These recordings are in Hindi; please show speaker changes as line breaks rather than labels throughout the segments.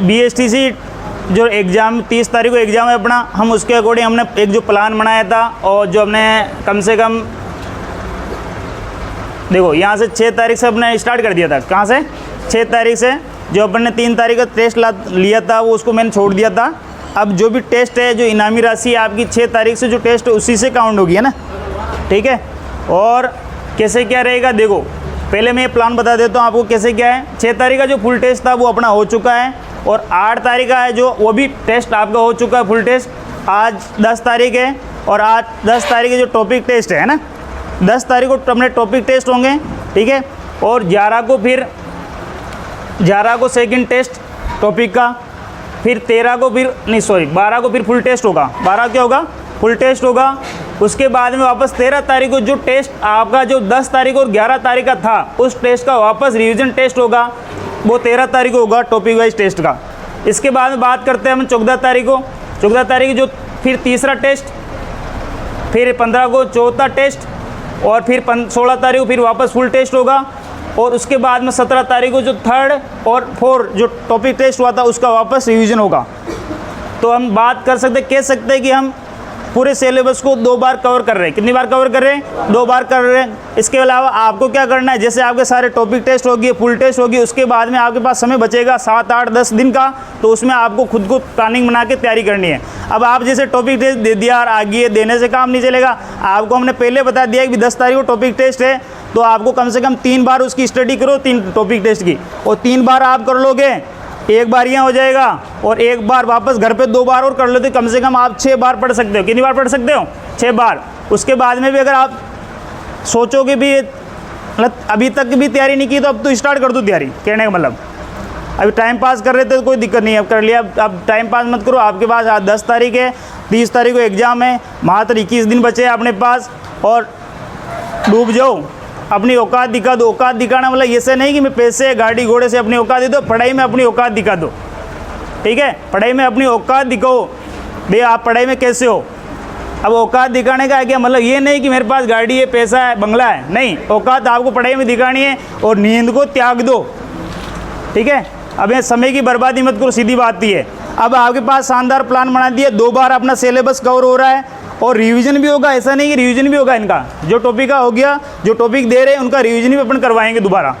BSTC जो एग्ज़ाम 30 तारीख को एग्ज़ाम है अपना, हम उसके अकॉर्डिंग हमने एक जो प्लान बनाया था और जो हमने कम से कम देखो यहाँ से 6 तारीख से अपने स्टार्ट कर दिया था। कहाँ से? 6 तारीख से। जो अपन ने 3 तारीख का टेस्ट लिया था वो उसको मैंने छोड़ दिया था। अब जो भी टेस्ट है, जो इनामी राशि है आपकी 6 तारीख से जो टेस्ट है उसी से काउंट होगी, है ना, ठीक है। और कैसे क्या रहेगा देखो, पहले मैं ये प्लान बता देता हूँ आपको कैसे क्या है। 6 तारीख का जो फुल टेस्ट था वो अपना हो चुका है और 8 तारीख का है जो वो भी टेस्ट आपका हो चुका है फुल टेस्ट। आज 10 तारीख है और आज 10 तारीख के जो टॉपिक टेस्ट है ना, 10 तारीख को अपने टॉपिक टेस्ट होंगे, ठीक है। और 11 को सेकंड टेस्ट टॉपिक का, फिर 12 को फिर फुल टेस्ट होगा। 12 क्या होगा? फुल टेस्ट होगा। उसके बाद में वापस 13 तारीख को जो टेस्ट आपका जो 10 तारीख और 11 तारीख का था उस टेस्ट का वापस रिवीजन टेस्ट होगा, वो 13 तारीख को होगा टॉपिक वाइज टेस्ट का। इसके बाद में बात करते हैं हम 14 तारीख को। 14 तारीख जो फिर तीसरा टेस्ट, फिर 15 को चौथा टेस्ट और फिर 16 तारीख को फिर वापस फुल टेस्ट होगा। और उसके बाद में 17 तारीख को जो 3rd और 4th जो टॉपिक टेस्ट हुआ था उसका वापस रिवीजन होगा। तो हम बात कर सकते, कह सकते हैं कि हम पूरे सिलेबस को 2 बार कवर कर रहे हैं। कितनी बार कवर कर रहे हैं? 2 बार कर रहे हैं। इसके अलावा आपको क्या करना है, जैसे आपके सारे टॉपिक टेस्ट होगी, फुल टेस्ट होगी, उसके बाद में आपके पास समय बचेगा 7, 8, 10 दिन का, तो उसमें आपको खुद को प्लानिंग बना के तैयारी करनी है। अब आप जैसे टॉपिक टेस्ट दे दिया और आगे देने से काम नहीं चलेगा। आपको हमने पहले बता दिया कि 10 तारीख को टॉपिक टेस्ट है, तो आपको कम से कम 3 बार उसकी स्टडी करो, 3 टॉपिक टेस्ट की, और 3 बार आप कर लोगे, 1 बार यहाँ हो जाएगा और 1 बार वापस घर पे 2 बार और कर लो, तो कम से कम आप 6 बार पढ़ सकते हो। कितनी बार पढ़ सकते हो? 6 बार। उसके बाद में भी अगर आप सोचोगे भी मतलब अभी तक भी तैयारी नहीं की तो अब तो स्टार्ट कर दो तैयारी। कहने का मतलब अभी टाइम पास कर रहे थे तो कोई दिक्कत नहीं है, अब कर लिया। अब टाइम पास मत करो। आपके पास आज 10 तारीख है, 30 तारीख को एग्ज़ाम है, मात्र 21 दिन बचे हैं अपने पास, और डूब जाओ, अपनी औकात दिखा दो। औकात दिखाना मतलब ऐसे नहीं कि मैं पैसे गाड़ी घोड़े से अपनी औकात दे दो, पढ़ाई में अपनी औकात दिखा दो, ठीक है। पढ़ाई में अपनी औकात दिखाओ भाई, आप पढ़ाई में कैसे हो। अब औकात दिखाने का है क्या मतलब, ये नहीं कि मेरे पास गाड़ी है, पैसा है, बंगला है, नहीं। औकात आपको पढ़ाई में दिखानी है और नींद को त्याग दो, ठीक है। अब ये समय की बर्बादी मत करो, सीधी बात ये है। अब आपके पास शानदार प्लान बना दिया, 2 बार अपना सिलेबस कवर हो रहा है और रिवीजन भी होगा। ऐसा नहीं कि रिवीजन भी होगा, इनका जो टॉपिक का हो गया, जो टॉपिक दे रहे हैं उनका रिवीजन भी अपन करवाएंगे दोबारा,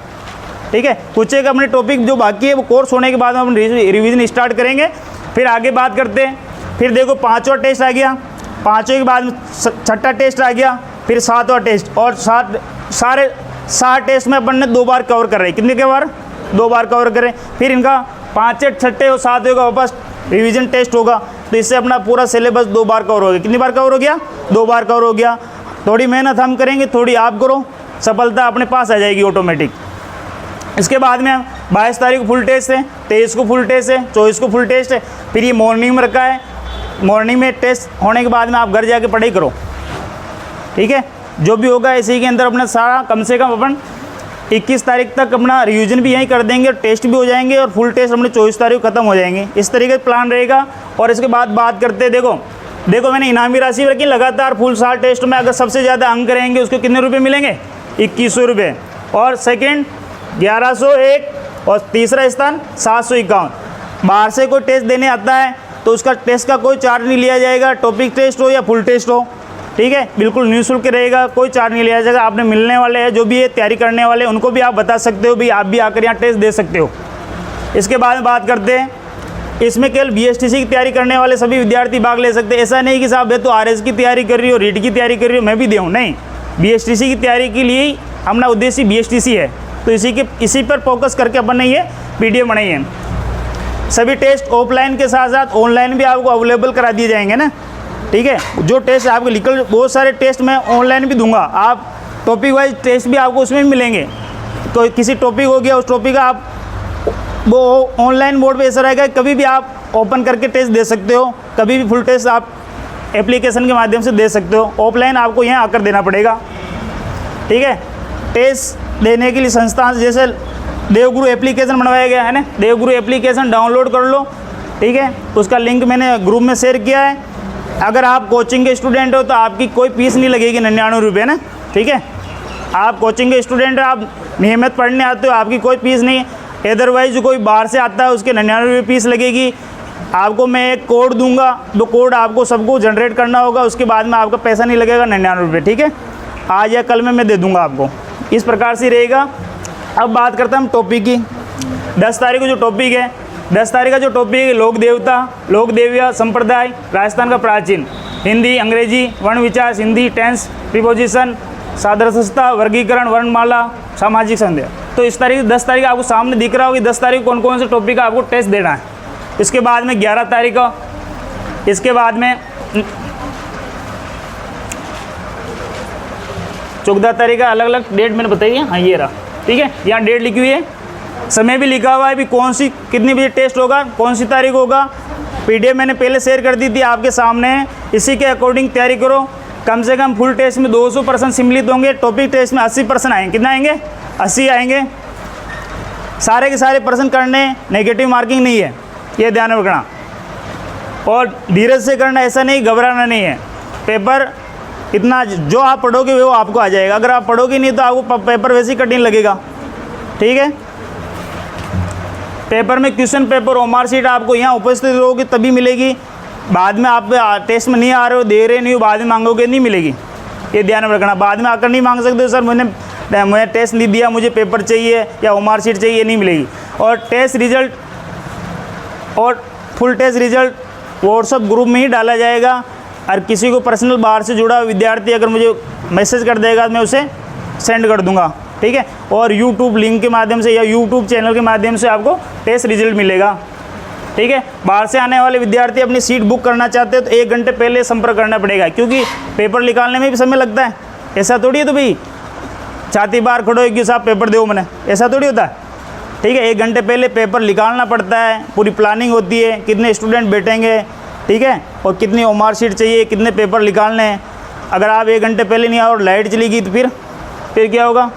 ठीक है। कुछ एक अपने टॉपिक जो बाकी है वो कोर्स होने के बाद हम रिवीजन स्टार्ट करेंगे। फिर आगे बात करते हैं। फिर देखो 5वां टेस्ट आ गया, 5वें के बाद 6ठा टेस्ट आ गया, फिर 7वां टेस्ट, और 7 टेस्ट में अपन ने 2 बार कवर कर रहे हैं। कितने के बार? 2 बार कवर करें। फिर इनका 5, 6 और 7वें का वापस रिवीजन टेस्ट होगा, तो इससे अपना पूरा सिलेबस 2 बार कवर हो गया। कितनी बार कवर हो गया? 2 बार कवर हो गया। थोड़ी मेहनत हम करेंगे, थोड़ी आप करो, सफलता अपने पास आ जाएगी ऑटोमेटिक। इसके बाद में 22 तारीख को फुल टेस्ट है, 23 को फुल टेस्ट है, 24 को फुल टेस्ट है। फिर ये मॉर्निंग में रखा है। मॉर्निंग में टेस्ट होने के बाद में आप घर जाके पढ़ाई करो, ठीक है। जो भी होगा इसी के अंदर अपना सारा कम से कम अपन 21 तारीख तक अपना रिवीजन भी यहीं कर देंगे, टेस्ट भी हो जाएंगे और फुल टेस्ट अपने 24 तारीख को खत्म हो जाएंगे। इस तरीके से प्लान रहेगा। और इसके बाद बात करते हैं, देखो मैंने इनामी राशि रखी लगातार फुल साल टेस्ट में अगर सबसे ज़्यादा अंक रहेंगे उसको कितने रुपये मिलेंगे? 2100 रुपये। और सेकेंड 1101 और तीसरा स्थान 751। बाहर से कोई टेस्ट देने आता है तो उसका टेस्ट का कोई चार्ज नहीं लिया जाएगा, टॉपिक टेस्ट हो या फुल टेस्ट हो, ठीक है। बिल्कुल निःशुल्क रहेगा, कोई चार्ज नहीं लिया जाएगा। आपने मिलने वाले हैं जो भी ये तैयारी करने वाले उनको भी आप बता सकते हो, भी आप भी आकर यहाँ टेस्ट दे सकते हो। इसके बाद में बात करते हैं, इसमें केवल BSTC की तैयारी करने वाले सभी विद्यार्थी भाग ले सकते हैं। ऐसा नहीं कि साहब तो RS की तैयारी कर रही हो, रीट की तैयारी कर रही हो, मैं भी दूँ, नहीं। BSTC की तैयारी के लिए ही अपना उद्देश्य BSTC है, तो इसी पर फोकस करके अपन ने ये PDF बनाई है। सभी टेस्ट ऑफलाइन के साथ साथ ऑनलाइन भी आपको अवेलेबल करा दिए जाएंगे ना, ठीक है। जो टेस्ट आपको निकल, बहुत सारे टेस्ट मैं ऑनलाइन भी दूंगा, आप टॉपिक वाइज टेस्ट भी आपको उसमें भी मिलेंगे। तो किसी टॉपिक हो गया, उस टॉपिक का आप वो ऑनलाइन बोर्ड पे ऐसा रहेगा, कभी भी आप ओपन करके टेस्ट दे सकते हो, कभी भी फुल टेस्ट आप एप्लीकेशन के माध्यम से दे सकते हो। ऑफलाइन आपको यहाँ आकर देना पड़ेगा, ठीक है। टेस्ट देने के लिए संस्थान जैसे देवगुरु एप्लीकेशन बनवाया गया है ना, देवगुरु एप्लीकेशन डाउनलोड कर लो, ठीक है। उसका लिंक मैंने ग्रुप में शेयर किया है। अगर आप कोचिंग के स्टूडेंट हो तो आपकी कोई फीस नहीं लगेगी, 99 रुपये ना, ठीक है। आप कोचिंग के स्टूडेंट हो, आप नियमित पढ़ने आते हो, आपकी कोई फीस नहीं है। अदरवाइज कोई बाहर से आता है उसके 99 रुपये फीस लगेगी। आपको मैं एक कोड दूंगा, वो कोड आपको सबको जनरेट करना होगा, उसके बाद में आपका पैसा नहीं लगेगा 99 रुपये, ठीक है। आज या कल में मैं दे दूंगा आपको, इस प्रकार से रहेगा। अब बात करते हैं हम टॉपिक की। 10 तारीख को जो टॉपिक है, 10 तारीख का जो टॉपिक है लोक देवता, लोक देविया संप्रदाय, राजस्थान का प्राचीन, हिंदी, अंग्रेजी, वर्ण विचार, हिंदी, टेंस, प्रीपोजिशन, सादृश्यता, वर्गीकरण, वर्णमाला, सामाजिक संदेह। तो इस तारीख 10 तारीख आपको सामने दिख रहा होगा कि 10 तारीख कौन कौन से टॉपिक का आपको टेस्ट देना है। इसके बाद में 11 तारीख का, इसके बाद में 14 तारीख का, अलग अलग डेट मैंने बताई है। हाँ ये रहा, ठीक है, यहाँ डेट लिखी हुई है, समय भी लिखा हुआ है भी कौन सी कितनी बजे टेस्ट होगा, कौन सी तारीख होगा। पीडीएफ मैंने पहले शेयर कर दी थी आपके सामने, इसी के अकॉर्डिंग तैयारी करो। कम से कम फुल टेस्ट में 200% सम्मिलित होंगे, टॉपिक टेस्ट में 80% आएंगे। कितना आएंगे? 80 आएंगे। सारे के सारे पर्सन करने, नेगेटिव मार्किंग नहीं है, ये ध्यान रखना। और धीरज से करना, ऐसा नहीं घबराना नहीं है। पेपर इतना जो आप पढ़ोगे वो आपको आ जाएगा, अगर आप पढ़ोगे नहीं तो आपको पेपर वैसे ही कठिन लगेगा, ठीक है। पेपर में क्वेश्चन पेपर और मार्कशीट आपको यहाँ उपस्थित रहोगी तभी मिलेगी। बाद में आप टेस्ट में नहीं आ रहे हो, दे रहे नहीं हो, बाद में मांगोगे नहीं मिलेगी, ये ध्यान में रखना। बाद में आकर नहीं मांग सकते सर मैंने टेस्ट नहीं दिया, मुझे पेपर चाहिए या मार्कशीट चाहिए, नहीं मिलेगी। और टेस्ट रिजल्ट और full test result WhatsApp group में ही डाला जाएगा। और किसी को पर्सनल बाहर से जुड़ा विद्यार्थी अगर मुझे मैसेज कर देगा मैं उसे सेंड कर दूंगा, ठीक है। और यूट्यूब लिंक के माध्यम से या यूट्यूब चैनल के माध्यम से आपको टेस्ट रिजल्ट मिलेगा, ठीक है। बाहर से आने वाले विद्यार्थी अपनी सीट बुक करना चाहते हैं तो 1 घंटे पहले संपर्क करना पड़ेगा, क्योंकि पेपर निकालने में भी समय लगता है। ऐसा थोड़ी है तो भाई छाती बाहर खड़ो कि साहब पेपर दो मैंने, ऐसा थोड़ी होता है, ठीक है। 1 घंटे पहले पेपर निकालना पड़ता है, पूरी प्लानिंग होती है, कितने स्टूडेंट बैठेंगे, ठीक है, और कितनी मार्कशीट चाहिए, कितने पेपर निकालने हैं। अगर आप 1 घंटे पहले नहीं आओ और लाइट चली गई तो फिर क्या होगा।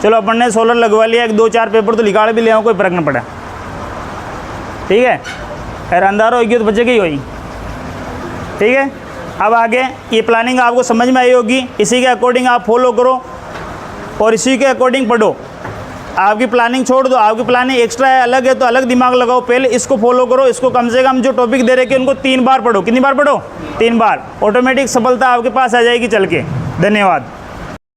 चलो अपन ने सोलर लगवा लिया, 2-4 पेपर तो निकाल भी लिया, कोई फर्क नहीं पड़ा, ठीक है। अगर अंधारा होगी तो बचेगी ही वही, ठीक है। अब आगे ये प्लानिंग आपको समझ में आई होगी, इसी के अकॉर्डिंग आप फॉलो करो और इसी के अकॉर्डिंग पढ़ो। आपकी प्लानिंग छोड़ दो, आपकी प्लानिंग एक्स्ट्रा है, अलग है तो अलग दिमाग लगाओ, पहले इसको फॉलो करो। इसको कम से कम जो टॉपिक दे रखे उनको 3 बार पढ़ो। कितनी बार पढ़ो? 3 बार। ऑटोमेटिक सफलता आपके पास आ जाएगी चल के। धन्यवाद।